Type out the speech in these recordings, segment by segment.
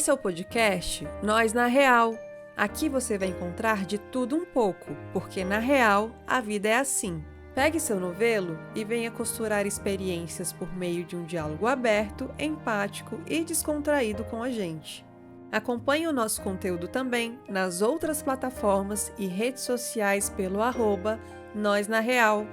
Esse é o podcast Nós na Real. Aqui você vai encontrar de tudo um pouco, porque na real a vida é assim. Pegue seu novelo e venha costurar experiências por meio de um diálogo aberto, empático e descontraído com a gente. Acompanhe o nosso conteúdo também nas outras plataformas e redes sociais pelo @Nós na Real.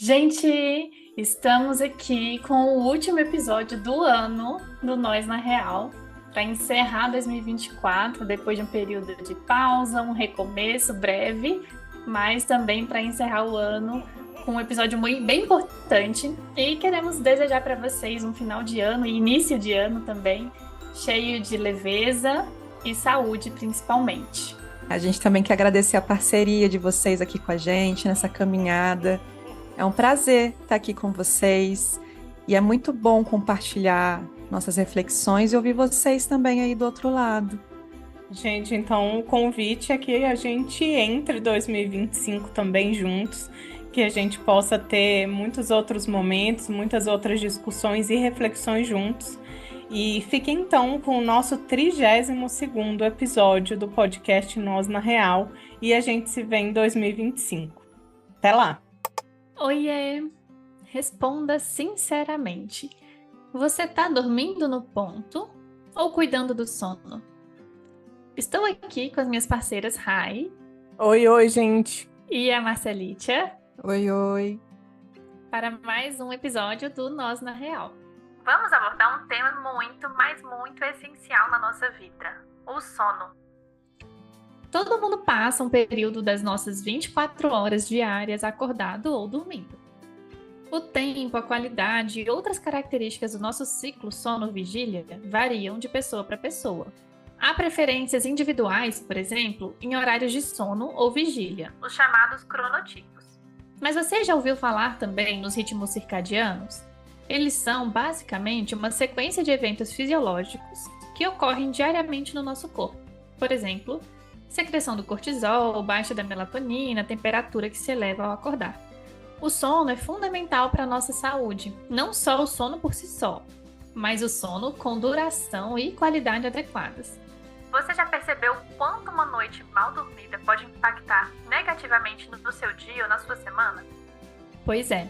Gente, estamos aqui com o último episódio do ano do Nós na Real, para encerrar 2024, depois de um período de pausa, um recomeço breve, mas também para encerrar o ano com um episódio bem importante. E queremos desejar para vocês um final de ano e início de ano também, cheio de leveza e saúde, principalmente. A gente também quer agradecer a parceria de vocês aqui com a gente nessa caminhada. É um prazer estar aqui com vocês e é muito bom compartilhar nossas reflexões e ouvir vocês também aí do outro lado. Gente, então o convite é que a gente entre 2025 também juntos, que a gente possa ter muitos outros momentos, muitas outras discussões e reflexões juntos. E fique então com o nosso 32º episódio do podcast Nós na Real e a gente se vê em 2025. Até lá! Oiê! Responda sinceramente. Você tá dormindo no ponto ou cuidando do sono? Estou aqui com as minhas parceiras Rai. Oi, gente! E a Marcelitia. Oi! Para mais um episódio do Nós na Real. Vamos abordar um tema muito, mas muito essencial na nossa vida: o sono. Todo mundo passa um período das nossas 24 horas diárias acordado ou dormindo. O tempo, a qualidade e outras características do nosso ciclo sono-vigília variam de pessoa para pessoa. Há preferências individuais, por exemplo, em horários de sono ou vigília, os chamados cronotipos. Mas você já ouviu falar também nos ritmos circadianos? Eles são, basicamente, uma sequência de eventos fisiológicos que ocorrem diariamente no nosso corpo. Por exemplo, secreção do cortisol, baixa da melatonina, temperatura que se eleva ao acordar. O sono é fundamental para a nossa saúde, não só o sono por si só, mas o sono com duração e qualidade adequadas. Você já percebeu o quanto uma noite mal dormida pode impactar negativamente no seu dia ou na sua semana? Pois é,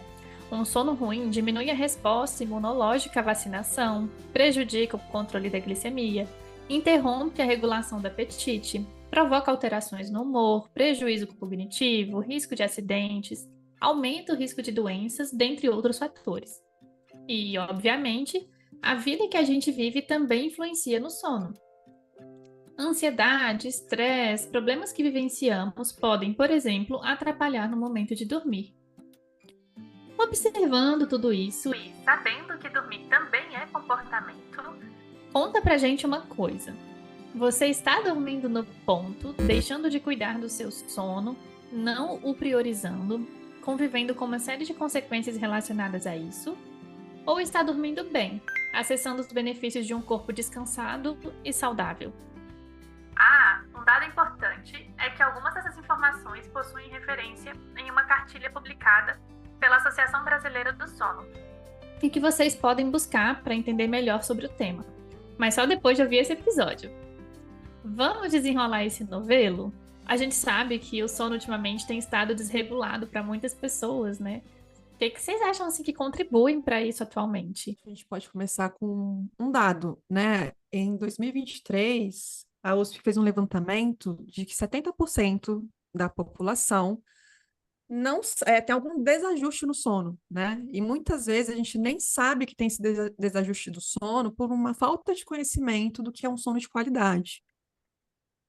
um sono ruim diminui a resposta imunológica à vacinação, prejudica o controle da glicemia, interrompe a regulação do apetite, provoca alterações no humor, prejuízo cognitivo, risco de acidentes, aumenta o risco de doenças, dentre outros fatores. E, obviamente, a vida que a gente vive também influencia no sono. Ansiedade, estresse, problemas que vivenciamos podem, por exemplo, atrapalhar no momento de dormir. Observando tudo isso e sabendo que dormir também é comportamento, conta pra gente uma coisa. Você está dormindo no ponto, deixando de cuidar do seu sono, não o priorizando, convivendo com uma série de consequências relacionadas a isso? Ou está dormindo bem, acessando os benefícios de um corpo descansado e saudável? Um dado importante é que algumas dessas informações possuem referência em uma cartilha publicada pela Associação Brasileira do Sono, e que vocês podem buscar para entender melhor sobre o tema, mas só depois de ouvir esse episódio. Vamos desenrolar esse novelo? A gente sabe que o sono ultimamente tem estado desregulado para muitas pessoas, né? O que vocês acham assim, que contribuem para isso atualmente? A gente pode começar com um dado, né? Em 2023, a USP fez um levantamento de que 70% da população não tem algum desajuste no sono, né? E muitas vezes a gente nem sabe que tem esse desajuste do sono por uma falta de conhecimento do que é um sono de qualidade.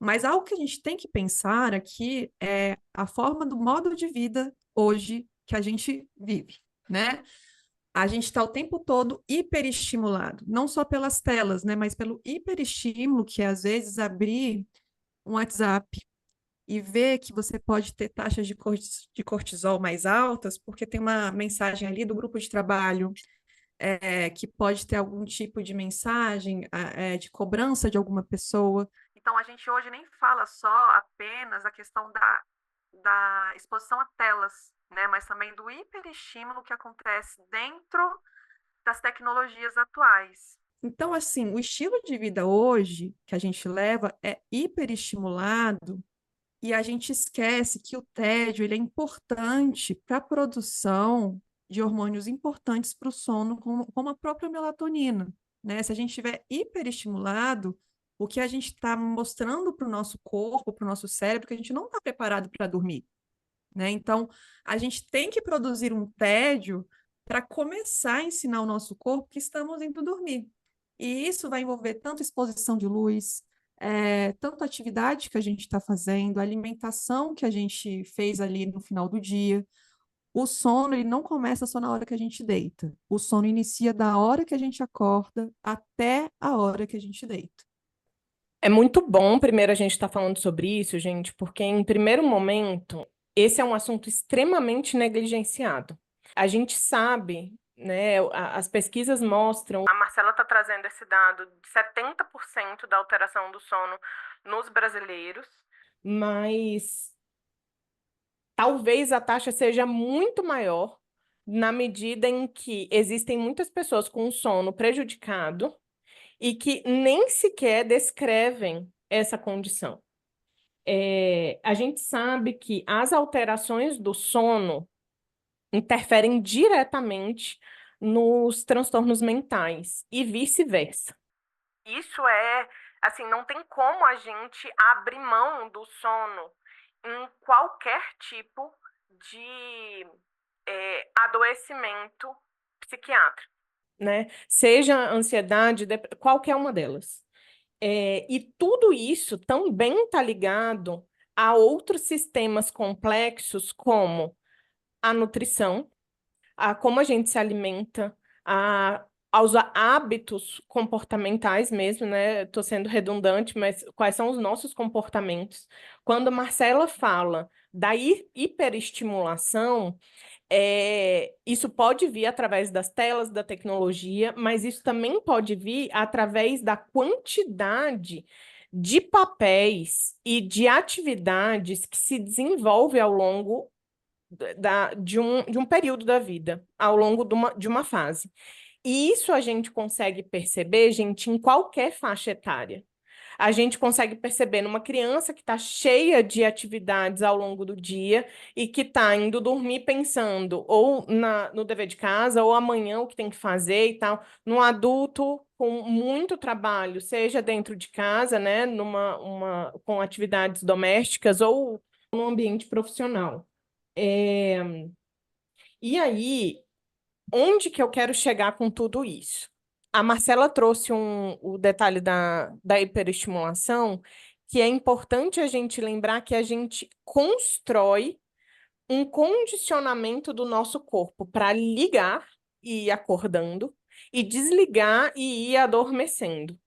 Mas algo que a gente tem que pensar aqui é a forma do modo de vida hoje que a gente vive, né? A gente está o tempo todo hiperestimulado, não só pelas telas, né? Mas pelo hiperestímulo, que é, às vezes, abrir um WhatsApp e ver que você pode ter taxas de cortisol mais altas, porque tem uma mensagem ali do grupo de trabalho, que pode ter algum tipo de mensagem de cobrança de alguma pessoa. Então, a gente hoje nem fala só apenas da questão da exposição a telas, né? Mas também do hiperestímulo que acontece dentro das tecnologias atuais. Então, assim, o estilo de vida hoje que a gente leva é hiperestimulado e a gente esquece que o tédio ele é importante para a produção de hormônios importantes para o sono, como a própria melatonina, né? Se a gente estiver hiperestimulado, o que a gente está mostrando para o nosso corpo, para o nosso cérebro, que a gente não está preparado para dormir, né? Então, a gente tem que produzir um tédio para começar a ensinar o nosso corpo que estamos indo dormir. E isso vai envolver tanto exposição de luz, tanto a atividade que a gente está fazendo, a alimentação que a gente fez ali no final do dia. O sono, ele não começa só na hora que a gente deita. O sono inicia da hora que a gente acorda até a hora que a gente deita. É muito bom, primeiro, a gente estar falando sobre isso, gente, porque, em primeiro momento, esse é um assunto extremamente negligenciado. A gente sabe, né, as pesquisas mostram, a Marcela está trazendo esse dado de 70% da alteração do sono nos brasileiros, mas talvez a taxa seja muito maior na medida em que existem muitas pessoas com sono prejudicado e que nem sequer descrevem essa condição. A gente sabe que as alterações do sono interferem diretamente nos transtornos mentais e vice-versa. Isso assim, não tem como a gente abrir mão do sono em qualquer tipo de adoecimento psiquiátrico, né? Seja ansiedade, qualquer uma delas. E tudo isso também está ligado a outros sistemas complexos, como a nutrição, a como a gente se alimenta, aos hábitos comportamentais mesmo, né? Estou sendo redundante, mas quais são os nossos comportamentos? Quando a Marcela fala da hiperestimulação, isso pode vir através das telas da tecnologia, mas isso também pode vir através da quantidade de papéis e de atividades que se desenvolve ao longo de um período da vida, ao longo de uma fase. E isso a gente consegue perceber, gente, em qualquer faixa etária. A gente consegue perceber numa criança que está cheia de atividades ao longo do dia e que está indo dormir pensando ou no dever de casa, ou amanhã o que tem que fazer e tal. Num adulto com muito trabalho, seja dentro de casa, né, com atividades domésticas ou no ambiente profissional. E aí, onde que eu quero chegar com tudo isso? A Marcela trouxe o detalhe da hiperestimulação, que é importante a gente lembrar que a gente constrói um condicionamento do nosso corpo para ligar e ir acordando, e desligar e ir adormecendo.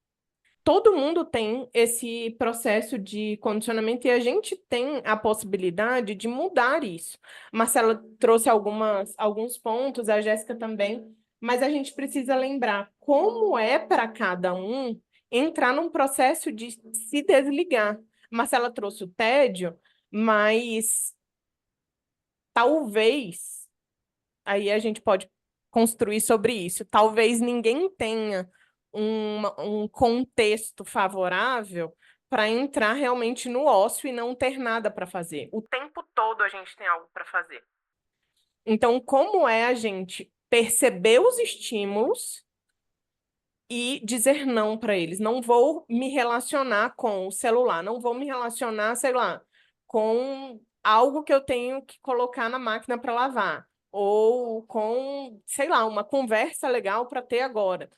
Todo mundo tem esse processo de condicionamento e a gente tem a possibilidade de mudar isso. Marcela trouxe alguns pontos, a Jéssica também, mas a gente precisa lembrar como é para cada um entrar num processo de se desligar. Marcela trouxe o tédio, mas talvez, aí a gente pode construir sobre isso, talvez ninguém tenha um contexto favorável para entrar realmente no ócio e não ter nada para fazer. O tempo todo a gente tem algo para fazer. Então, como é a gente perceber os estímulos e dizer não para eles? Não vou me relacionar com o celular, não vou me relacionar, sei lá, com algo que eu tenho que colocar na máquina para lavar, ou com, sei lá, uma conversa legal para ter agora.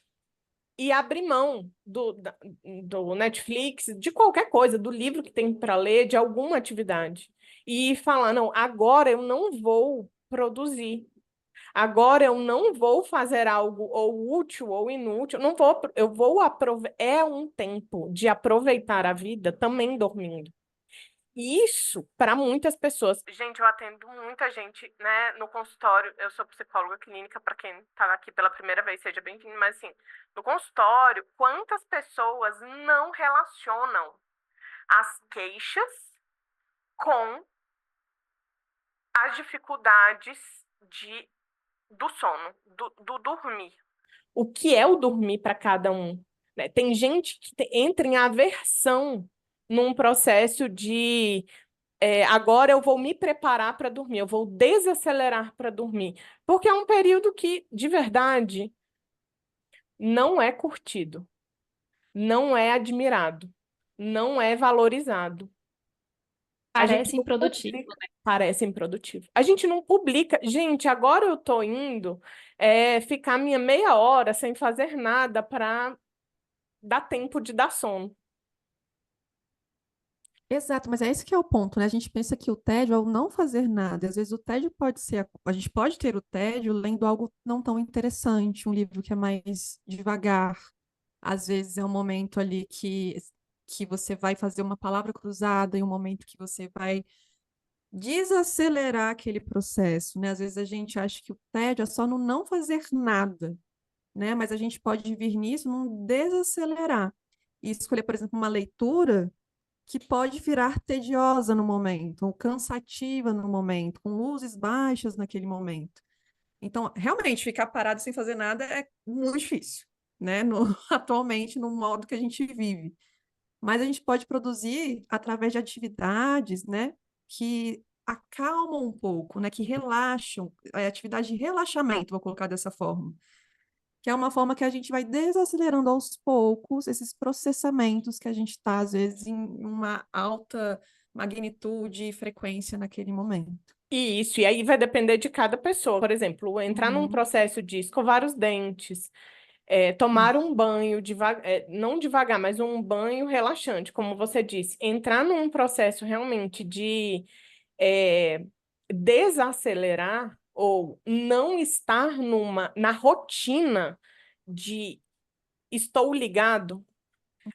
E abrir mão do Netflix, de qualquer coisa, do livro que tem para ler, de alguma atividade. E falar, não, agora eu não vou produzir. Agora eu não vou fazer algo ou útil ou inútil. Não vou, eu vou aproveitar. É um tempo de aproveitar a vida também dormindo. Isso, para muitas pessoas. Gente, eu atendo muita gente, né, no consultório. Eu sou psicóloga clínica, para quem está aqui pela primeira vez, seja bem-vindo. Mas, assim, no consultório, quantas pessoas não relacionam as queixas com as dificuldades do sono, do dormir. O que é o dormir para cada um, né? Tem gente que entra em aversão num processo de agora eu vou me preparar para dormir, eu vou desacelerar para dormir, porque é um período que, de verdade, não é curtido, não é admirado, não é valorizado. A gente Parece não improdutivo. publica, parece improdutivo. A gente não publica. Gente, agora eu tô indo ficar minha meia hora sem fazer nada para dar tempo de dar sono. Exato, mas é esse que é o ponto, né? A gente pensa que o tédio é o não fazer nada. Às vezes o tédio pode ser, a gente pode ter o tédio lendo algo não tão interessante, um livro que é mais devagar. Às vezes é um momento ali que você vai fazer uma palavra cruzada, e um momento que você vai desacelerar aquele processo, né? Às vezes a gente acha que o tédio é só no não fazer nada, né? Mas a gente pode vir nisso, num desacelerar. E escolher, por exemplo, uma leitura que pode virar tediosa no momento, ou cansativa no momento, com luzes baixas naquele momento. Então, realmente, ficar parado sem fazer nada é muito difícil, né? Atualmente, no modo que a gente vive. Mas a gente pode produzir através de atividades, né, que acalmam um pouco, né, que relaxam, atividade de relaxamento, vou colocar dessa forma, que é uma forma que a gente vai desacelerando aos poucos esses processamentos que a gente está, às vezes, em uma alta magnitude e frequência naquele momento. E aí vai depender de cada pessoa. Por exemplo, entrar num Uhum. processo de escovar os dentes, tomar um banho, não devagar, mas um banho relaxante, como você disse. Entrar num processo realmente de desacelerar ou não estar na rotina de estou ligado.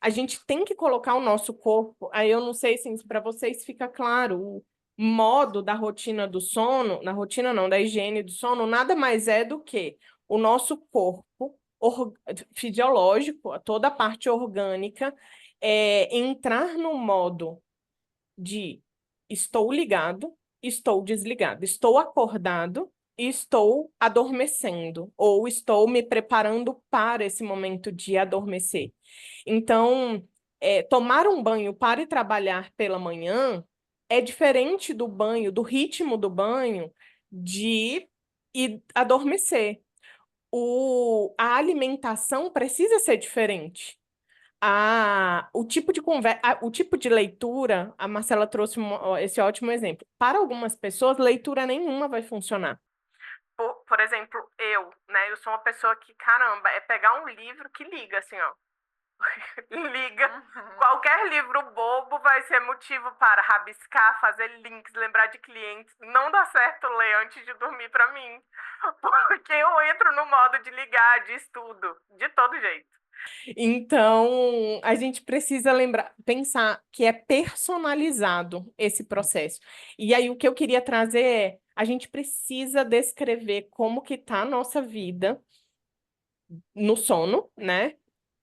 A gente tem que colocar o nosso corpo. Aí eu não sei se para vocês fica claro, o modo da rotina do sono, na rotina não, da higiene do sono, nada mais é do que o nosso corpo fisiológico, toda a parte orgânica, entrar no modo de estou ligado, estou desligado, estou acordado e estou adormecendo, ou estou me preparando para esse momento de adormecer. Então, tomar um banho para ir trabalhar pela manhã é diferente do banho, do ritmo do banho, de ir adormecer. A alimentação precisa ser diferente. O tipo de o tipo de leitura, a Marcela trouxe esse ótimo exemplo. Para algumas pessoas, leitura nenhuma vai funcionar. Por exemplo, né? Eu sou uma pessoa que, caramba, é pegar um livro que liga, assim, ó. Liga. Uhum. Qualquer livro bobo vai ser motivo para rabiscar, fazer links, lembrar de clientes. Não dá certo ler antes de dormir para mim. Porque eu entro no modo de ligar, de estudo, de todo jeito. Então, a gente precisa pensar que é personalizado esse processo. E aí, o que eu queria trazer a gente precisa descrever como que tá a nossa vida no sono, né?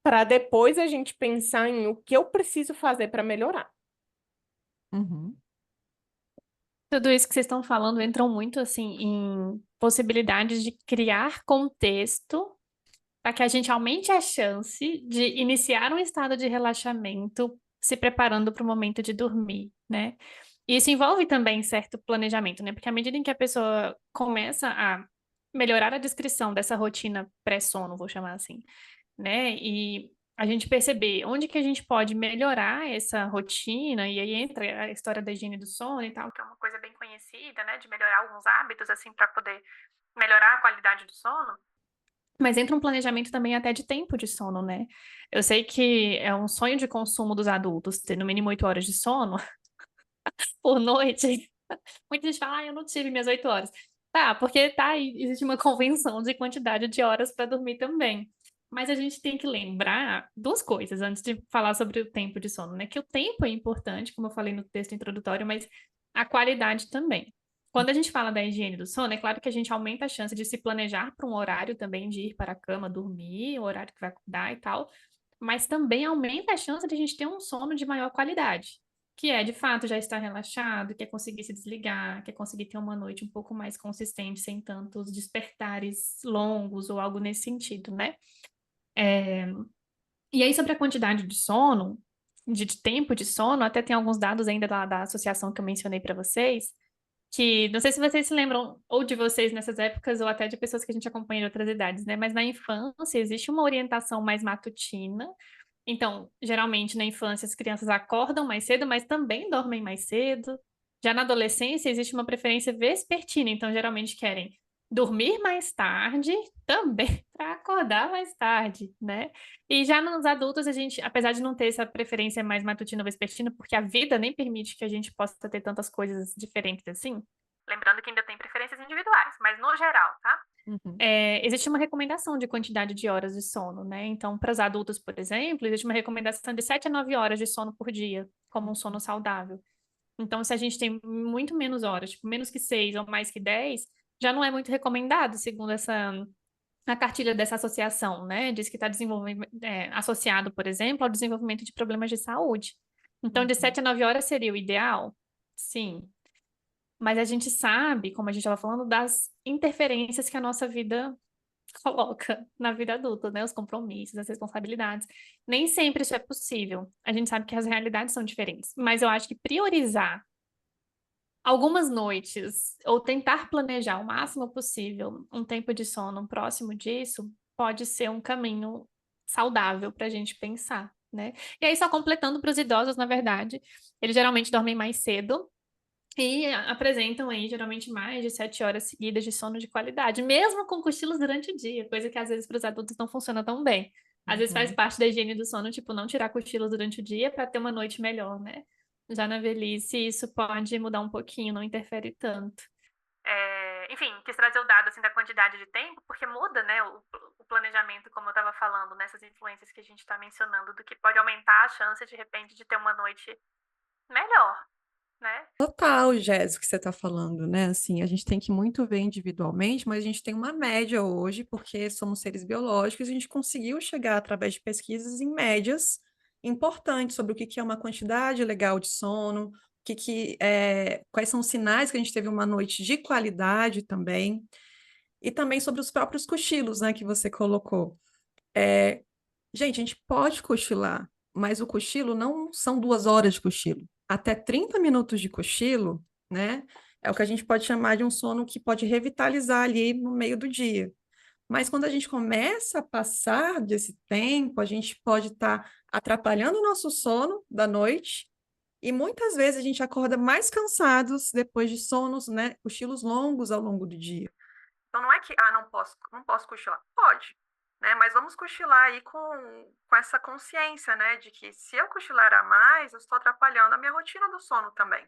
Para depois a gente pensar em o que eu preciso fazer para melhorar. Uhum. Tudo isso que vocês estão falando entram muito assim em possibilidades de criar contexto para que a gente aumente a chance de iniciar um estado de relaxamento, se preparando para o momento de dormir, né? E isso envolve também certo planejamento, né? Porque à medida em que a pessoa começa a melhorar a descrição dessa rotina pré-sono, vou chamar assim, né? E a gente perceber onde que a gente pode melhorar essa rotina, e aí entra a história da higiene do sono e tal. Que é uma coisa bem conhecida, né? De melhorar alguns hábitos, assim, para poder melhorar a qualidade do sono. Mas entra um planejamento também até de tempo de sono, né? Eu sei que é um sonho de consumo dos adultos ter no mínimo 8 horas de sono por noite. Muita gente fala, eu não tive minhas 8 horas. Tá, porque tá aí, existe uma convenção de quantidade de horas para dormir também. Mas a gente tem que lembrar duas coisas antes de falar sobre o tempo de sono, né? Que o tempo é importante, como eu falei no texto introdutório, mas a qualidade também. Quando a gente fala da higiene do sono, é claro que a gente aumenta a chance de se planejar para um horário também de ir para a cama, dormir, o horário que vai acordar e tal. mas também aumenta a chance de a gente ter um sono de maior qualidade, que é, de fato, já estar relaxado, que é conseguir se desligar, que é conseguir ter uma noite um pouco mais consistente, sem tantos despertares longos ou algo nesse sentido, né? E aí, sobre a quantidade de sono, de tempo de sono, até tem alguns dados ainda da associação que eu mencionei para vocês, que não sei se vocês se lembram, ou de vocês nessas épocas, ou até de pessoas que a gente acompanha de outras idades, né? Mas na infância existe uma orientação mais matutina. Então, geralmente na infância as crianças acordam mais cedo, mas também dormem mais cedo. Já na adolescência existe uma preferência vespertina, então geralmente querem dormir mais tarde também para acordar mais tarde, né? E já nos adultos a gente, apesar de não ter essa preferência mais matutina ou vespertina, porque a vida nem permite que a gente possa ter tantas coisas diferentes assim. Lembrando que ainda tem preferências individuais, mas no geral, tá? Existe uma recomendação de quantidade de horas de sono, né? Então, para os adultos, por exemplo, existe uma recomendação de 7 a 9 horas de sono por dia, como um sono saudável. Então, se a gente tem muito menos horas, tipo, menos que 6 ou mais que 10, já não é muito recomendado, segundo a cartilha dessa associação, né? Diz que está associado, por exemplo, ao desenvolvimento de problemas de saúde. Então, de 7 a 9 horas seria o ideal? Sim. Mas a gente sabe, como a gente estava falando, das interferências que a nossa vida coloca na vida adulta, né? Os compromissos, as responsabilidades. Nem sempre isso é possível. A gente sabe que as realidades são diferentes. Mas eu acho que priorizar algumas noites ou tentar planejar o máximo possível um tempo de sono próximo disso pode ser um caminho saudável para a gente pensar, né? E aí, só completando para os idosos, na verdade, eles geralmente dormem mais cedo e apresentam aí geralmente mais de 7 horas seguidas de sono de qualidade, mesmo com cochilos durante o dia, coisa que às vezes para os adultos não funciona tão bem. Às vezes faz parte da higiene do sono, tipo, não tirar cochilos durante o dia para ter uma noite melhor, né? Já na velhice, isso pode mudar um pouquinho, não interfere tanto. Enfim, quis trazer o dado assim, da quantidade de tempo, porque muda, né, o planejamento, como eu estava falando, nessas influências que a gente está mencionando, do que pode aumentar a chance, de repente, de ter uma noite melhor, né? Total, Jéssica, o que você está falando, né? Assim, a gente tem que muito ver individualmente, mas a gente tem uma média hoje, porque somos seres biológicos, e a gente conseguiu chegar através de pesquisas em médias importantes sobre o que que é uma quantidade legal de sono, quais são os sinais que a gente teve uma noite de qualidade também, e também sobre os próprios cochilos, né, que você colocou. É, gente, a gente pode cochilar, mas o cochilo não são 2 horas de cochilo. Até 30 minutos de cochilo, né? É o que a gente pode chamar de um sono que pode revitalizar ali no meio do dia. Mas quando a gente começa a passar desse tempo, a gente pode estar atrapalhando o nosso sono da noite e muitas vezes a gente acorda mais cansados depois de sonos, né? Cochilos longos ao longo do dia. Então não é que, não posso cochilar. Pode, né? Mas vamos cochilar aí com essa consciência, né? De que se eu cochilar a mais, eu estou atrapalhando a minha rotina do sono também.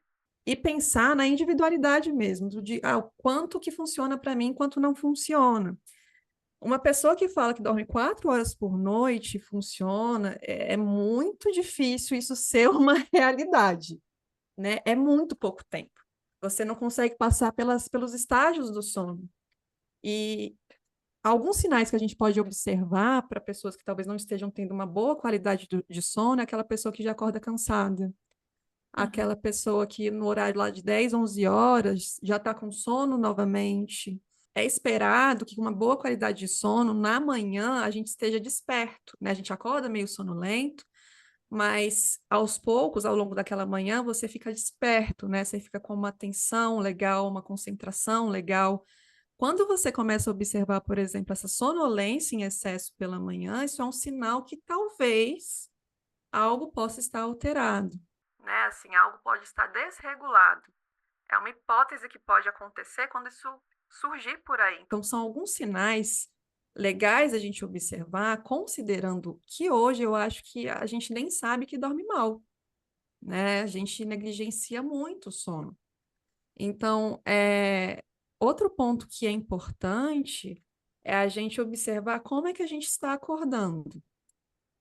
E pensar na individualidade mesmo, o quanto que funciona para mim, quanto não funciona. Uma pessoa que fala que dorme 4 horas por noite funciona, é muito difícil isso ser uma realidade, né? É muito pouco tempo. Você não consegue passar pelos estágios do sono. E alguns sinais que a gente pode observar para pessoas que talvez não estejam tendo uma boa qualidade de sono é aquela pessoa que já acorda cansada. Aquela pessoa que no horário lá de 10, 11 horas já está com sono novamente. É esperado que com uma boa qualidade de sono, na manhã, a gente esteja desperto, né? A gente acorda meio sonolento, mas aos poucos, ao longo daquela manhã, você fica desperto, né? Você fica com uma atenção legal, uma concentração legal. Quando você começa a observar, por exemplo, essa sonolência em excesso pela manhã, isso é um sinal que talvez algo possa estar alterado. Né? Assim, algo pode estar desregulado. É uma hipótese que pode acontecer quando isso surgir por aí. Então, são alguns sinais legais a gente observar, considerando que hoje eu acho que a gente nem sabe que dorme mal, né? A gente negligencia muito o sono. Então, outro ponto que é importante é a gente observar como é que a gente está acordando.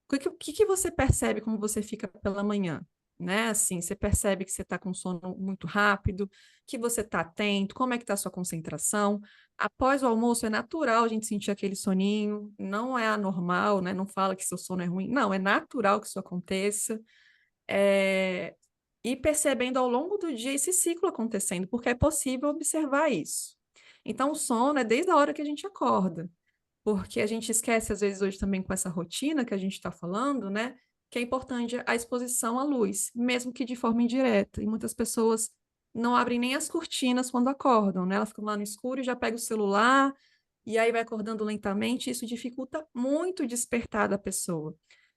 O que você percebe como você fica pela manhã? Né? Assim, você percebe que você está com sono muito rápido, que você está atento, como é que está a sua concentração? após o almoço é natural a gente sentir aquele soninho, não é anormal, né? Não fala que seu sono é ruim, não, é natural que isso aconteça. É, e percebendo ao longo do dia esse ciclo acontecendo, porque é possível observar isso. Então, o sono é desde a hora que a gente acorda, porque a gente esquece, às vezes, hoje também com essa rotina que a gente está falando, né? Que é importante a exposição à luz, mesmo que de forma indireta. E muitas pessoas não abrem nem as cortinas quando acordam, né? Elas ficam lá no escuro e já pegam o celular, e aí vai acordando lentamente. Isso dificulta muito o despertar da pessoa.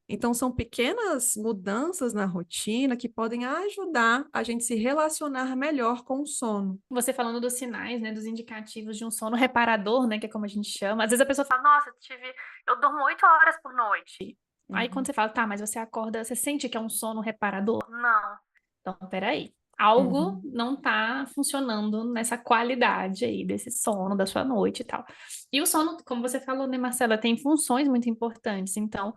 Então, são pequenas mudanças na rotina que podem ajudar a gente se relacionar melhor com o sono. Você falando dos sinais, né, dos indicativos de um sono reparador, né, que é como a gente chama. Às vezes a pessoa fala, nossa, eu durmo 8 horas por noite. Aí quando você fala, tá, mas você acorda, você sente que é um sono reparador? Não. Então, peraí. Algo não tá funcionando nessa qualidade aí desse sono da sua noite e tal. E o sono, como você falou, né, Marcela, tem funções muito importantes. Então,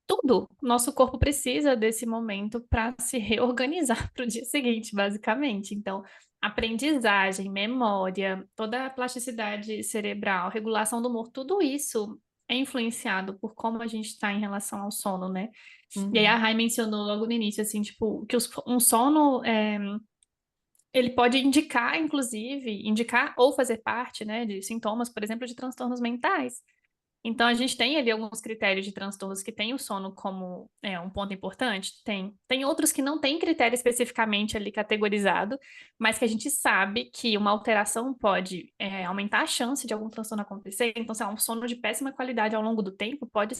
tudo. Nosso corpo precisa desse momento para se reorganizar para o dia seguinte, basicamente. Então, aprendizagem, memória, toda a plasticidade cerebral, regulação do humor, tudo isso é influenciado por como a gente está em relação ao sono, né? E aí a Rai mencionou logo no início, assim, tipo, que um sono, ele pode indicar, inclusive, indicar ou fazer parte, né, de sintomas, por exemplo, de transtornos mentais. Então, a gente tem ali alguns critérios de transtornos que tem o sono como um ponto importante? Tem. Tem outros que não tem critério especificamente ali categorizado, mas que a gente sabe que uma alteração pode aumentar a chance de algum transtorno acontecer. Então, se é um sono de péssima qualidade ao longo do tempo, pode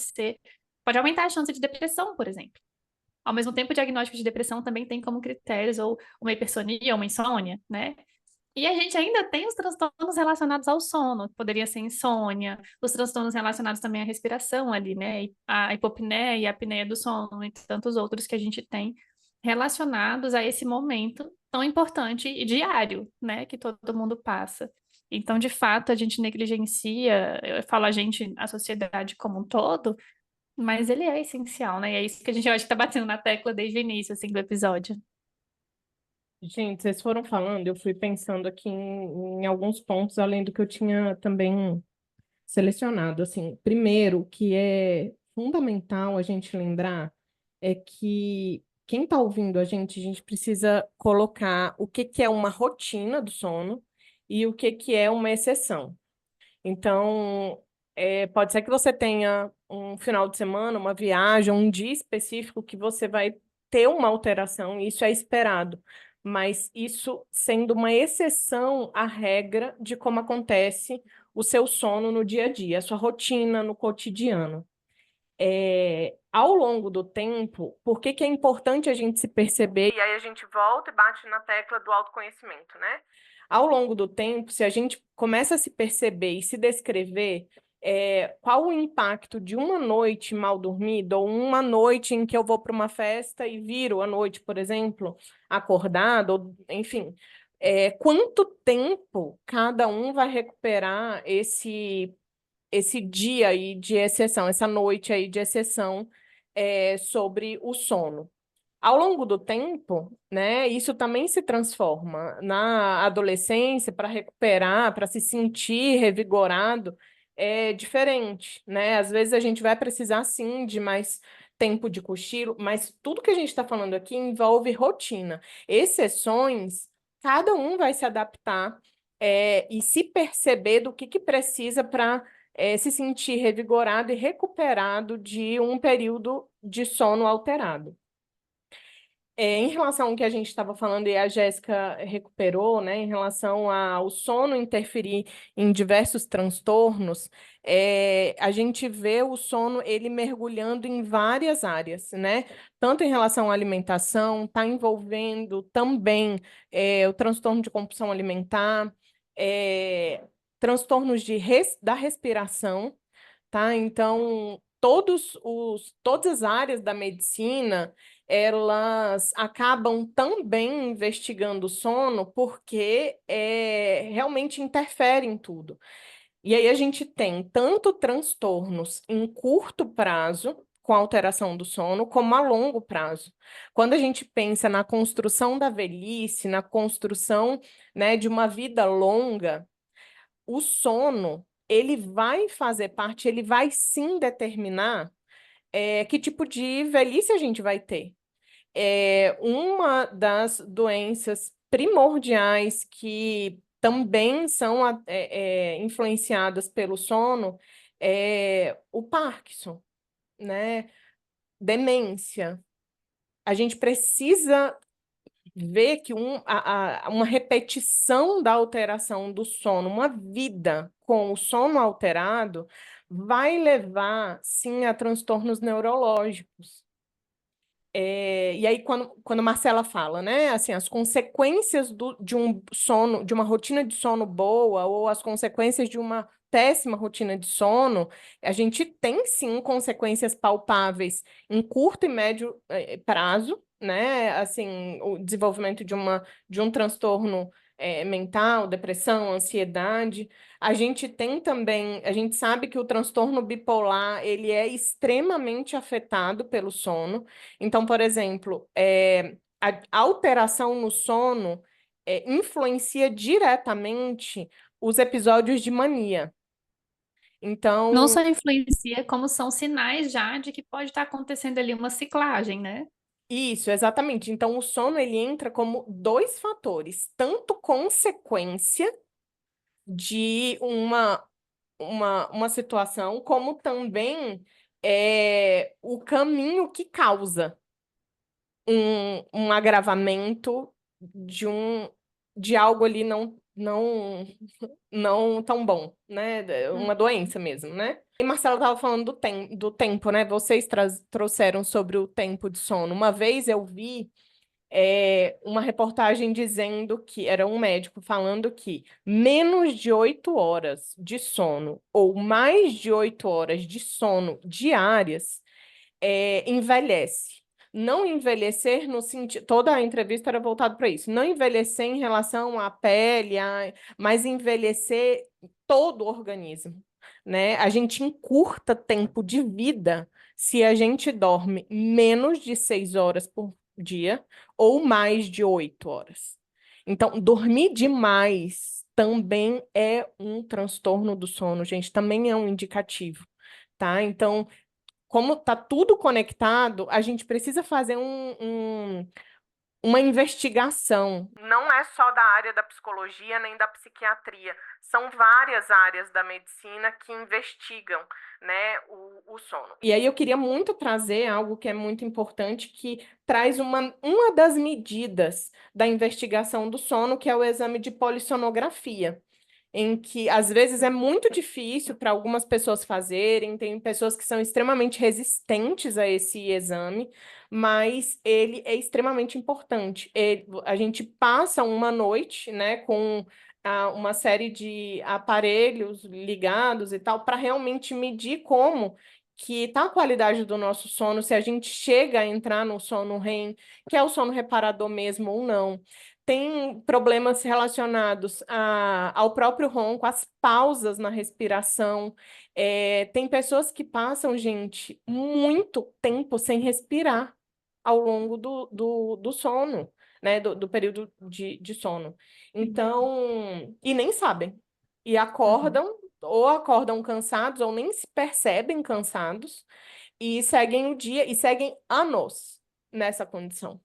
aumentar a chance de depressão, por exemplo. Ao mesmo tempo, o diagnóstico de depressão também tem como critérios ou uma hipersonia, uma insônia, né? E a gente ainda tem os transtornos relacionados ao sono, que poderia ser insônia, os transtornos relacionados também à respiração ali, né? A hipopneia e a apneia do sono, e tantos outros que a gente tem relacionados a esse momento tão importante e diário, né? Que todo mundo passa. Então, de fato, a gente negligencia, eu falo a gente, a sociedade como um todo, mas ele é essencial, né? E é isso que a gente, eu acho que tá batendo na tecla desde o início, assim, do episódio. Gente, vocês foram falando, eu fui pensando aqui em alguns pontos, além do que eu tinha também selecionado. Assim, primeiro, que é fundamental a gente lembrar é que quem está ouvindo a gente precisa colocar o que que é uma rotina do sono e o que é uma exceção. Então, pode ser que você tenha um final de semana, uma viagem, um dia específico que você vai ter uma alteração, e isso é esperado. Mas isso sendo uma exceção à regra de como acontece o seu sono no dia a dia, a sua rotina no cotidiano. Ao longo do tempo, por que que é importante a gente se perceber? E aí a gente volta e bate na tecla do autoconhecimento, né? Ao longo do tempo, se a gente começa a se perceber e se descrever, qual o impacto de uma noite mal dormida, ou uma noite em que eu vou para uma festa e viro a noite, por exemplo, acordado, ou, enfim, quanto tempo cada um vai recuperar esse dia aí de exceção, essa noite aí de exceção sobre o sono. Ao longo do tempo, né, isso também se transforma. Na adolescência, para recuperar, para se sentir revigorado, é diferente, né? Às vezes a gente vai precisar, sim, de mais tempo de cochilo, mas tudo que a gente está falando aqui envolve rotina. Exceções, cada um vai se adaptar, e se perceber do que precisa para se sentir revigorado e recuperado de um período de sono alterado. Em relação ao que a gente estava falando e a Jéssica recuperou, né, em relação ao sono interferir em diversos transtornos, a gente vê o sono ele mergulhando em várias áreas, né? Tanto em relação à alimentação, está envolvendo também o transtorno de compulsão alimentar, transtornos da respiração, tá? Então, todas as áreas da medicina, elas acabam também investigando o sono porque realmente interfere em tudo. E aí a gente tem tanto transtornos em curto prazo, com alteração do sono, como a longo prazo. Quando a gente pensa na construção da velhice, na construção, né, de uma vida longa, o sono, ele vai fazer parte, ele vai sim determinar que tipo de velhice a gente vai ter. Uma das doenças primordiais que também são influenciadas pelo sono é o Parkinson, né? Demência. A gente precisa ver que uma repetição da alteração do sono, uma vida com o sono alterado, vai levar, sim, a transtornos neurológicos. E aí, quando a Marcela fala, né, assim, as consequências de um sono, de uma rotina de sono boa, ou as consequências de uma péssima rotina de sono, a gente tem sim consequências palpáveis em curto e médio prazo, né? Assim, o desenvolvimento de um transtorno mental, depressão, ansiedade. A gente tem também, a gente sabe que o transtorno bipolar, ele é extremamente afetado pelo sono. Então, por exemplo, a alteração no sono influencia diretamente os episódios de mania. Não Então, só influencia, como são sinais já de que pode estar acontecendo ali uma ciclagem, né? isso, exatamente. Então, o sono ele entra como dois fatores, tanto consequência de uma situação, como também o caminho que causa um agravamento de algo ali não tão bom, né? Uma doença mesmo, né? E Marcela estava falando do tempo, né? Vocês trouxeram sobre o tempo de sono. Uma vez eu vi uma reportagem dizendo que era um médico falando que menos de 8 horas de sono ou mais de 8 horas de sono diárias envelhece. Não envelhecer no sentido. Toda a entrevista era voltada para isso. Não envelhecer em relação à pele, mas envelhecer todo o organismo. Né? A gente encurta tempo de vida se a gente dorme menos de 6 horas por dia ou mais de 8 horas. Então, dormir demais também é um transtorno do sono, gente, também é um indicativo, tá? Então, como está tudo conectado, a gente precisa fazer uma investigação. Não é só da área da psicologia nem da psiquiatria, são várias áreas da medicina que investigam, né, o sono. E aí eu queria muito trazer algo que é muito importante, que traz uma das medidas da investigação do sono, que é o exame de polissonografia, em que às vezes é muito difícil para algumas pessoas fazerem, tem pessoas que são extremamente resistentes a esse exame, mas ele é extremamente importante. A gente passa uma noite, né, com uma série de aparelhos ligados e tal, para realmente medir como que está a qualidade do nosso sono, se a gente chega a entrar no sono REM, que é o sono reparador mesmo ou não. Tem problemas relacionados ao próprio ronco, às pausas na respiração. Tem pessoas que passam, gente, muito tempo sem respirar ao longo do sono, né? Do período de sono. Então, e nem sabem. E acordam, ou acordam cansados, ou nem se percebem cansados, e seguem o dia, e seguem anos nessa condição.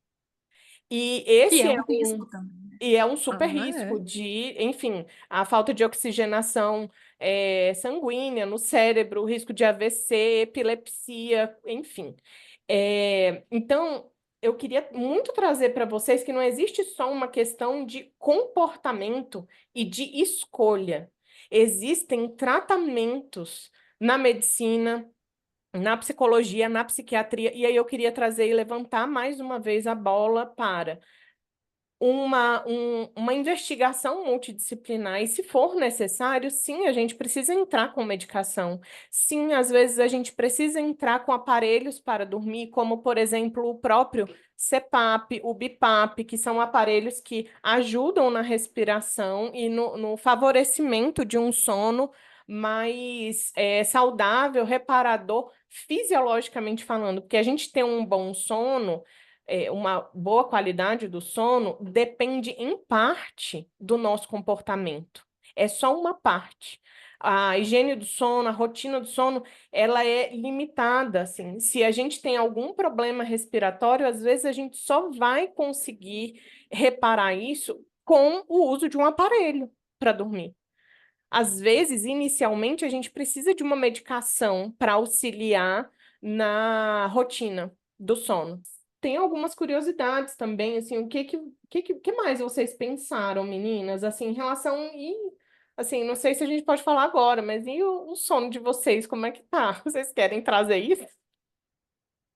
E Que esse é é um risco também, né? e é um super Ah, risco é. de, enfim, a falta de oxigenação sanguínea no cérebro, o risco de AVC, epilepsia, enfim. Então, eu queria muito trazer para vocês que não existe só uma questão de comportamento e de escolha. Existem tratamentos na medicina, na psicologia, na psiquiatria, e aí eu queria trazer e levantar mais uma vez a bola para uma investigação multidisciplinar, e se for necessário, sim, a gente precisa entrar com medicação. Sim, às vezes a gente precisa entrar com aparelhos para dormir, como, por exemplo, o próprio CPAP, o BIPAP, que são aparelhos que ajudam na respiração e no favorecimento de um sono mais saudável, reparador, fisiologicamente falando, porque a gente tem um bom sono, uma boa qualidade do sono depende, em parte, do nosso comportamento. é só uma parte. A higiene do sono, a rotina do sono, ela é limitada, assim. Se a gente tem algum problema respiratório, às vezes a gente só vai conseguir reparar isso com o uso de um aparelho para dormir. Às vezes, inicialmente, a gente precisa de uma medicação para auxiliar na rotina do sono. Tem algumas curiosidades também, assim, que mais vocês pensaram, meninas, assim, em relação assim, não sei se a gente pode falar agora, mas e o sono de vocês, como é que tá? Vocês querem trazer isso?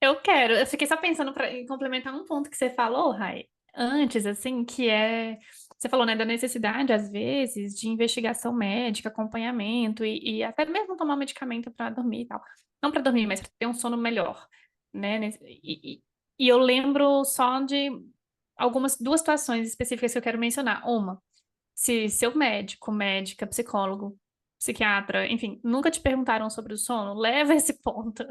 Eu quero. Eu fiquei só pensando em complementar um ponto que você falou, Rai, antes, assim, que é. Você falou, né, da necessidade, às vezes, de investigação médica, acompanhamento e até mesmo tomar medicamento para dormir e tal. Não para dormir, mas para ter um sono melhor, né? E eu lembro só de duas situações específicas que eu quero mencionar. Uma, se seu médico, médica, psicólogo, psiquiatra, enfim, nunca te perguntaram sobre o sono, leva esse ponto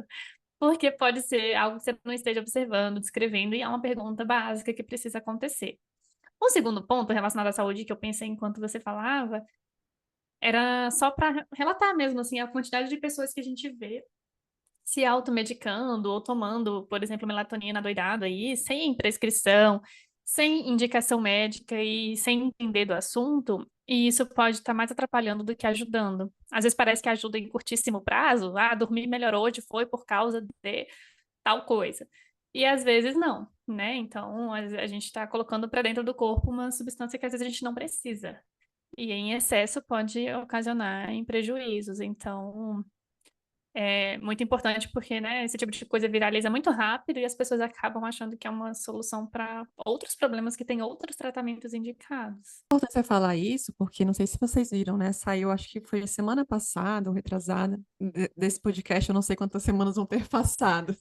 porque pode ser algo que você não esteja observando, descrevendo, e é uma pergunta básica que precisa acontecer. O segundo ponto relacionado à saúde que eu pensei enquanto você falava era só para relatar mesmo assim a quantidade de pessoas que a gente vê se automedicando ou tomando, por exemplo, melatonina doidado aí, sem prescrição, sem indicação médica e sem entender do assunto, e isso pode estar mais atrapalhando do que ajudando. Às vezes parece que ajuda em curtíssimo prazo, dormir melhor hoje foi por causa de tal coisa. E às vezes não, né? Então a gente está colocando para dentro do corpo uma substância que às vezes a gente não precisa. E em excesso pode ocasionar em prejuízos. Então, é muito importante porque, né, esse tipo de coisa viraliza muito rápido e as pessoas acabam achando que é uma solução para outros problemas que têm outros tratamentos indicados. É importante você falar isso, porque não sei se vocês viram, né? Saiu, acho que foi semana passada ou retrasada, desse podcast, eu não sei quantas semanas vão ter passado.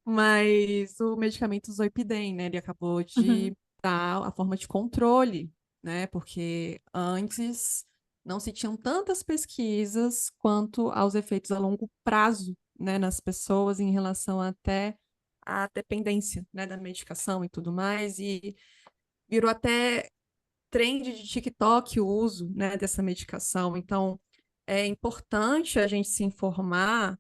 Mas o medicamento Zolpidem, né? Ele acabou de Uhum. dar a forma de controle, né? Porque antes não se tinham tantas pesquisas quanto aos efeitos a longo prazo, né? Nas pessoas em relação até à dependência, né? Da medicação e tudo mais. E virou até trend de TikTok o uso, né? Dessa medicação. Então, é importante a gente se informar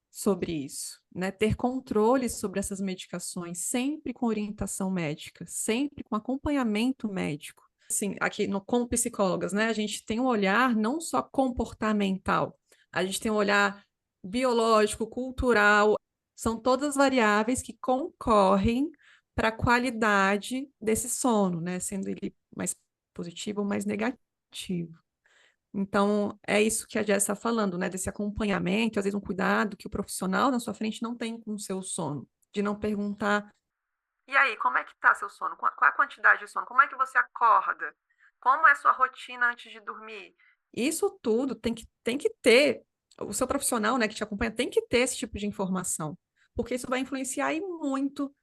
sobre isso, né? Ter controle sobre essas medicações, sempre com orientação médica, sempre com acompanhamento médico. Assim, aqui como psicólogas, né? A gente tem um olhar não só comportamental, a gente tem um olhar biológico, cultural, são todas variáveis que concorrem para a qualidade desse sono, né? Sendo ele mais positivo ou mais negativo. Então, é isso que a Jess está falando, né? Desse acompanhamento, às vezes um cuidado que o profissional na sua frente não tem com o seu sono. De não perguntar, e aí, como é que tá seu sono? Qual a quantidade de sono? Como é que você acorda? Como é a sua rotina antes de dormir? Isso tudo tem que ter, o seu profissional, né, que te acompanha, tem que ter esse tipo de informação. Porque isso vai influenciar aí muito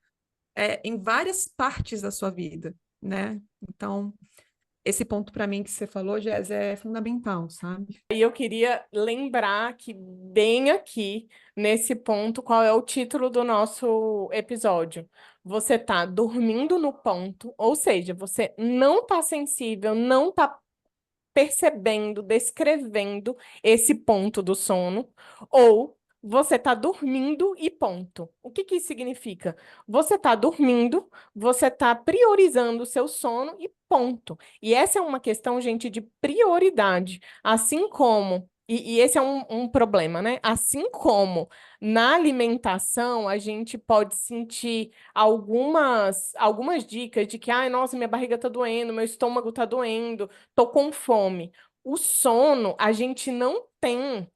em várias partes da sua vida, né? Então, esse ponto para mim que você falou, Jess, é fundamental, sabe? E eu queria lembrar que bem aqui, nesse ponto, qual é o título do nosso episódio. Você tá dormindo no ponto, ou seja, você não tá sensível, não tá percebendo, descrevendo esse ponto do sono, ou você está dormindo e ponto. O que que isso significa? Você está dormindo, você está priorizando o seu sono e ponto. E essa é uma questão, gente, de prioridade. Assim como, e esse é um problema, né? Assim como na alimentação a gente pode sentir algumas dicas de que, ai, nossa, minha barriga está doendo, meu estômago está doendo, tô com fome. O sono, a gente não tem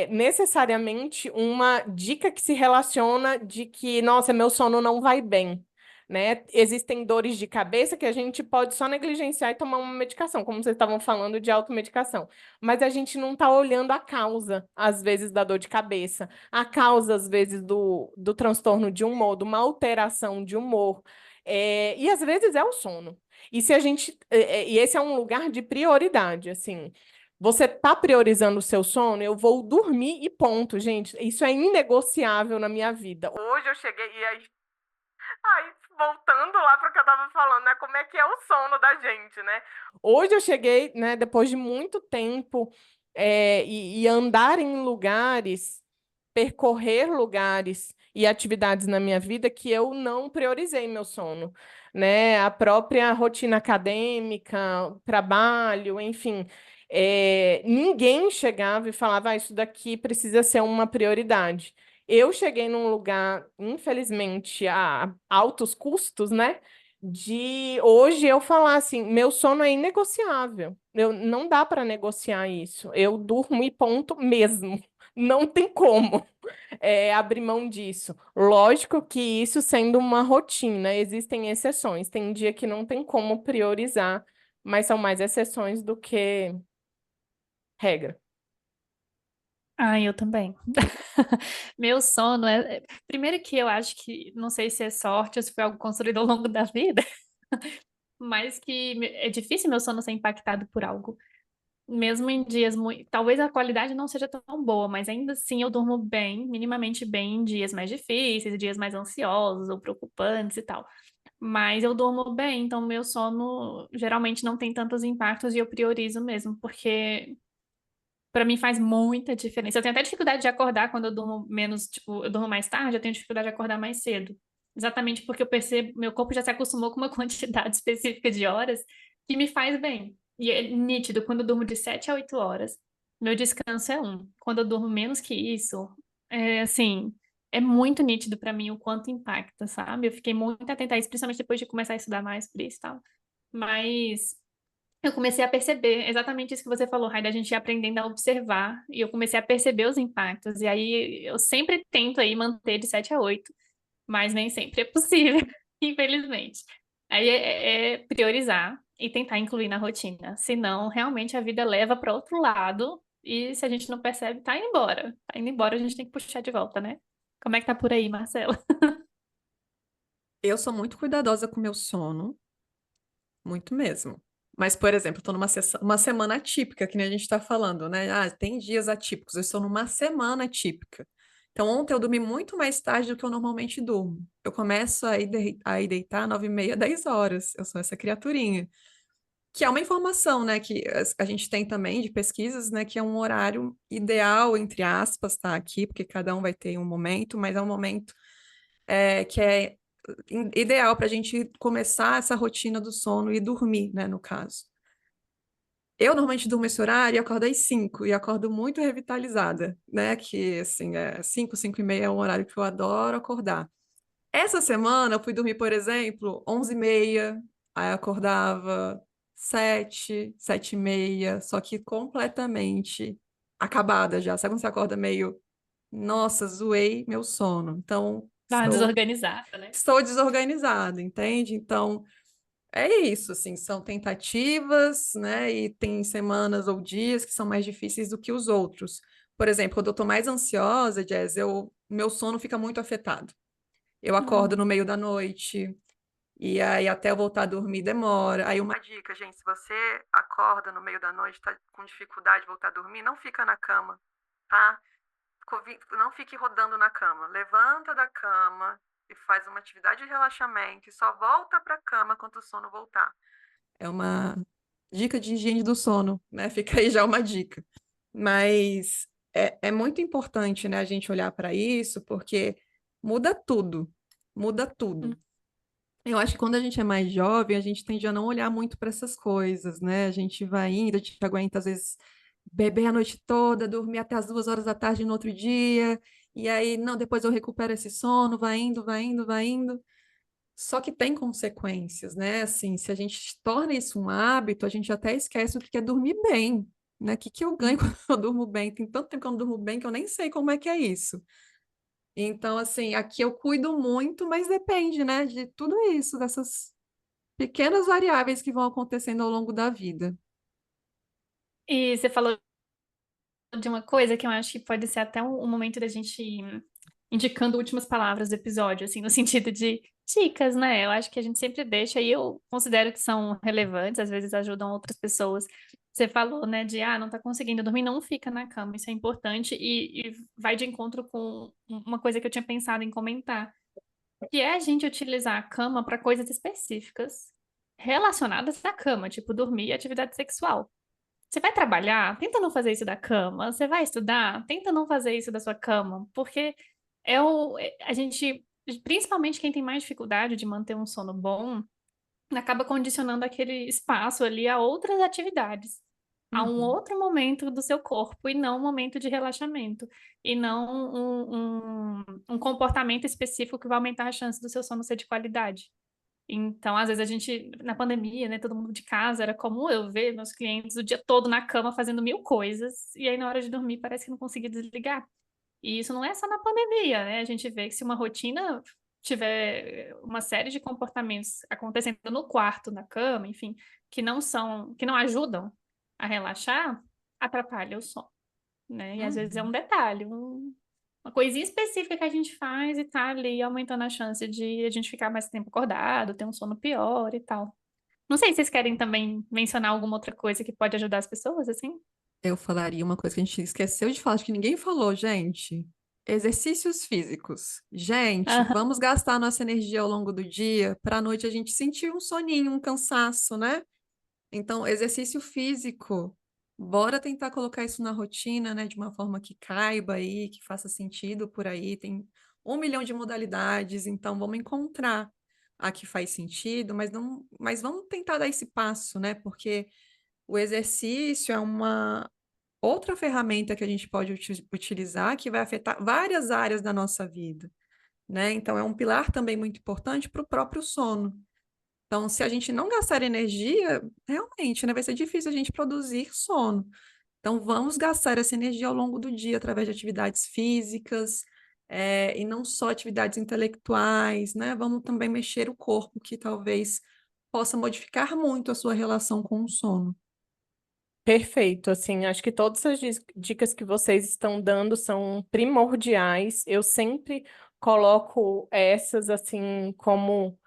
necessariamente uma dica que se relaciona de que, nossa, meu sono não vai bem, né? Existem dores de cabeça que a gente pode só negligenciar e tomar uma medicação, como vocês estavam falando de automedicação. Mas a gente não está olhando a causa, às vezes, da dor de cabeça, a causa, às vezes, do transtorno de humor, de uma alteração de humor. E às vezes é o sono. E se a gente. E esse é um lugar de prioridade, assim. Você está priorizando o seu sono? Eu vou dormir e ponto, gente. Isso é inegociável na minha vida. Hoje eu cheguei e aí. Ai, voltando lá para o que eu estava falando, né? Como é que é o sono da gente, né? Hoje eu cheguei, né, depois de muito tempo, e andar em lugares, percorrer lugares e atividades na minha vida que eu não priorizei meu sono, né? A própria rotina acadêmica, trabalho, enfim. Ninguém chegava e falava, isso daqui precisa ser uma prioridade. Eu cheguei num lugar, infelizmente, a altos custos, né? De hoje eu falar assim, meu sono é inegociável. Não dá para negociar isso. Eu durmo e ponto mesmo. Não tem como abrir mão disso. Lógico que isso sendo uma rotina, existem exceções. Tem dia que não tem como priorizar, mas são mais exceções do que regra. Ah, eu também. Meu sono Primeiro que eu acho que, não sei se é sorte ou se foi algo construído ao longo da vida, mas que é difícil meu sono ser impactado por algo. Mesmo em dias muito. Talvez a qualidade não seja tão boa, mas ainda assim eu durmo bem, minimamente bem, em dias mais difíceis, dias mais ansiosos ou preocupantes e tal. Mas eu durmo bem, então meu sono geralmente não tem tantos impactos e eu priorizo mesmo, porque pra mim faz muita diferença. Eu tenho até dificuldade de acordar quando eu durmo menos, tipo, eu durmo mais tarde, eu tenho dificuldade de acordar mais cedo. Exatamente porque eu percebo, meu corpo já se acostumou com uma quantidade específica de horas que me faz bem. E é nítido, quando eu durmo de 7 a 8 horas, meu descanso é um. Quando eu durmo menos que isso, assim, é muito nítido pra mim o quanto impacta, sabe? Eu fiquei muito atenta a isso, principalmente depois de começar a estudar mais por isso e tal. Mas eu comecei a perceber exatamente isso que você falou, Raida, a gente ia aprendendo a observar, e eu comecei a perceber os impactos, e aí eu sempre tento aí manter de 7 a 8, mas nem sempre é possível, infelizmente. Aí é priorizar e tentar incluir na rotina, senão realmente a vida leva para outro lado, e se a gente não percebe, tá indo embora. Tá indo embora, a gente tem que puxar de volta, né? Como é que tá por aí, Marcela? Eu sou muito cuidadosa com meu sono, muito mesmo. Mas, por exemplo, eu tô uma semana atípica, que nem a gente está falando, né? Ah, tem dias atípicos, eu estou numa semana atípica. Então, ontem eu dormi muito mais tarde do que eu normalmente durmo. Eu começo a ir deitar 9h30, 10 horas. Eu sou essa criaturinha. Que é uma informação, né, que a gente tem também de pesquisas, né, que é um horário ideal, entre aspas, tá aqui, porque cada um vai ter um momento, mas é um momento que é ideal para a gente começar essa rotina do sono e dormir, né, no caso. Eu normalmente durmo esse horário e acordo às 5 e acordo muito revitalizada, né? Que assim, 5, 5h30 é um horário que eu adoro acordar. Essa semana eu fui dormir, por exemplo, 11h30, aí eu acordava 7, 7h30, só que completamente acabada já. Sabe quando você acorda meio, nossa, zoei meu sono. Então, Tá desorganizada, né? estou desorganizada, entende? Então, é isso, assim, são tentativas, né? E tem semanas ou dias que são mais difíceis do que os outros. Por exemplo, quando eu tô mais ansiosa, Jazz, meu sono fica muito afetado. Eu acordo no meio da noite, e aí até eu voltar a dormir demora. Aí uma dica, gente, se você acorda no meio da noite, tá com dificuldade de voltar a dormir, não fica na cama, tá? Não fique rodando na cama. Levanta da cama e faz uma atividade de relaxamento e só volta para a cama quando o sono voltar. É uma dica de higiene do sono, né? Fica aí já uma dica. Mas é muito importante, né, a gente olhar para isso, porque muda tudo. Muda tudo. Eu acho que quando a gente é mais jovem, a gente tende a não olhar muito para essas coisas, né? A gente vai indo, a gente aguenta, às vezes, beber a noite toda, dormir até as 2 horas da tarde no outro dia, e aí, não, depois eu recupero esse sono, vai indo, vai indo, vai indo. Só que tem consequências, né? Assim, se a gente torna isso um hábito, a gente até esquece o que é dormir bem, né? O que que eu ganho quando eu durmo bem? Tem tanto tempo que eu não durmo bem que eu nem sei como é que é isso. Então, assim, aqui eu cuido muito, mas depende, né, de tudo isso, dessas pequenas variáveis que vão acontecendo ao longo da vida. E você falou de uma coisa que eu acho que pode ser até um momento da gente indicando últimas palavras do episódio, assim, no sentido de dicas, né? Eu acho que a gente sempre deixa, e eu considero que são relevantes, às vezes ajudam outras pessoas. Você falou, né, de, não tá conseguindo dormir, não fica na cama, isso é importante, e vai de encontro com uma coisa que eu tinha pensado em comentar, que é a gente utilizar a cama para coisas específicas relacionadas à cama, tipo dormir e atividade sexual. Você vai trabalhar? Tenta não fazer isso da cama. Você vai estudar? Tenta não fazer isso da sua cama, porque a gente, principalmente quem tem mais dificuldade de manter um sono bom, acaba condicionando aquele espaço ali a outras atividades, a um Uhum. outro momento do seu corpo e não um momento de relaxamento, e não um comportamento específico que vai aumentar a chance do seu sono ser de qualidade. Então, às vezes a gente, na pandemia, né, todo mundo de casa, era comum eu ver meus clientes o dia todo na cama fazendo mil coisas, e aí na hora de dormir parece que não conseguia desligar. E isso não é só na pandemia, né? A gente vê que se uma rotina tiver uma série de comportamentos acontecendo no quarto, na cama, enfim, que não ajudam a relaxar, atrapalha o sono, né? E às vezes é um Uhum. detalhe, uma coisinha específica que a gente faz e tá ali aumentando a chance de a gente ficar mais tempo acordado, ter um sono pior e tal. Não sei se vocês querem também mencionar alguma outra coisa que pode ajudar as pessoas, assim? Eu falaria uma coisa que a gente esqueceu de falar, acho que ninguém falou, gente. Exercícios físicos. Gente, Aham. vamos gastar nossa energia ao longo do dia para à noite a gente sentir um soninho, um cansaço, né? Então, exercício físico. Bora tentar colocar isso na rotina, né? De uma forma que caiba aí, que faça sentido por aí. Tem 1 milhão de modalidades, então vamos encontrar a que faz sentido, mas não, mas vamos tentar dar esse passo, né? Porque o exercício é uma outra ferramenta que a gente pode utilizar que vai afetar várias áreas da nossa vida, né? Então, é um pilar também muito importante para o próprio sono. Então, se a gente não gastar energia, realmente, né, vai ser difícil a gente produzir sono. Então, vamos gastar essa energia ao longo do dia através de atividades físicas, e não só atividades intelectuais, né? Vamos também mexer o corpo, que talvez possa modificar muito a sua relação com o sono. Perfeito, assim, acho que todas as dicas que vocês estão dando são primordiais. Eu sempre coloco essas, assim, como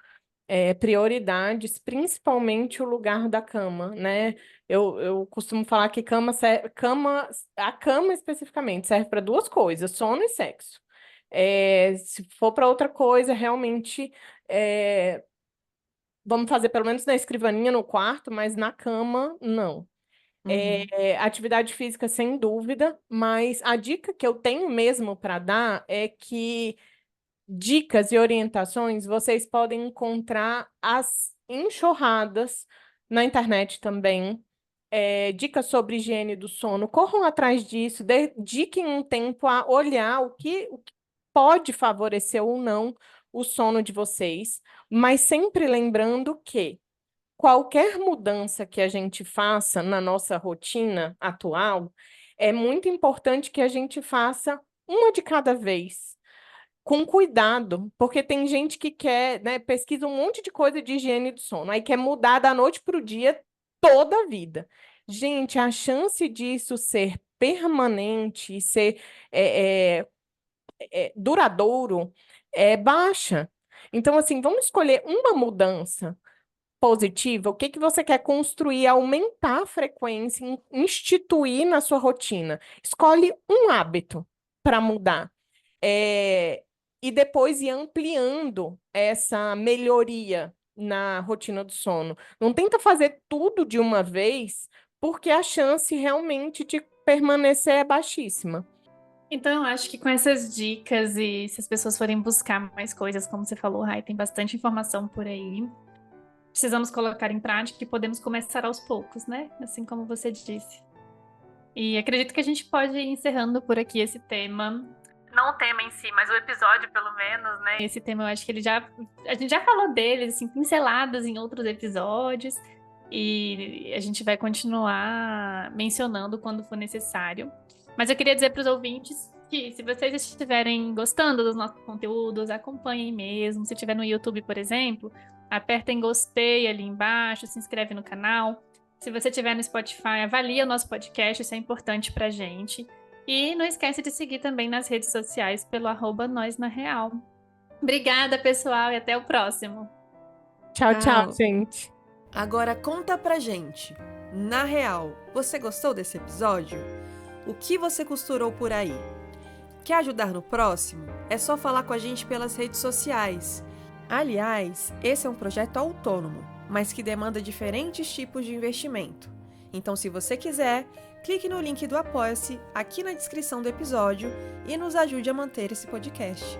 prioridades, principalmente o lugar da cama, né? Eu costumo falar que a cama especificamente serve para duas coisas, sono e sexo. Se for para outra coisa, realmente é, vamos fazer pelo menos na escrivaninha no quarto, mas na cama, não. Uhum, Atividade física, sem dúvida, mas a dica que eu tenho mesmo para dar é que dicas e orientações vocês podem encontrar as enxurradas na internet também. Dicas sobre higiene do sono. Corram atrás disso, dediquem um tempo a olhar o que pode favorecer ou não o sono de vocês, mas sempre lembrando que qualquer mudança que a gente faça na nossa rotina atual, é muito importante que a gente faça uma de cada vez, com cuidado, porque tem gente que quer, né, pesquisa um monte de coisa de higiene do sono, aí quer mudar da noite para o dia toda a vida. Gente, a chance disso ser permanente e ser é, é, duradouro é baixa. Então, assim, vamos escolher uma mudança positiva, o que que você quer construir, aumentar a frequência, instituir na sua rotina. Escolhe um hábito para mudar. É, e depois ir ampliando essa melhoria na rotina do sono. Não tenta fazer tudo de uma vez, porque a chance realmente de permanecer é baixíssima. Então, eu acho que com essas dicas e se as pessoas forem buscar mais coisas, como você falou, Rai, tem bastante informação por aí. Precisamos colocar em prática e podemos começar aos poucos, né? Assim como você disse. E acredito que a gente pode ir encerrando por aqui esse tema. Não o tema em si, mas o episódio, pelo menos, né? Esse tema eu acho que a gente já falou dele, assim, pinceladas em outros episódios. E a gente vai continuar mencionando quando for necessário. Mas eu queria dizer para os ouvintes que, se vocês estiverem gostando dos nossos conteúdos, acompanhem mesmo. Se estiver no YouTube, por exemplo, aperta em gostei ali embaixo, se inscreve no canal. Se você estiver no Spotify, avalia o nosso podcast, isso é importante para a gente. E não esquece de seguir também nas redes sociais pelo @nós na real. Obrigada, pessoal, e até o próximo. Tchau, tchau, tchau. gente. Agora conta pra gente. Na real, você gostou desse episódio? O que você costurou por aí? Quer ajudar no próximo? É só falar com a gente pelas redes sociais. Aliás, esse é um projeto autônomo, mas que demanda diferentes tipos de investimento. Então, se você quiser, clique no link do Apoia-se aqui na descrição do episódio e nos ajude a manter esse podcast.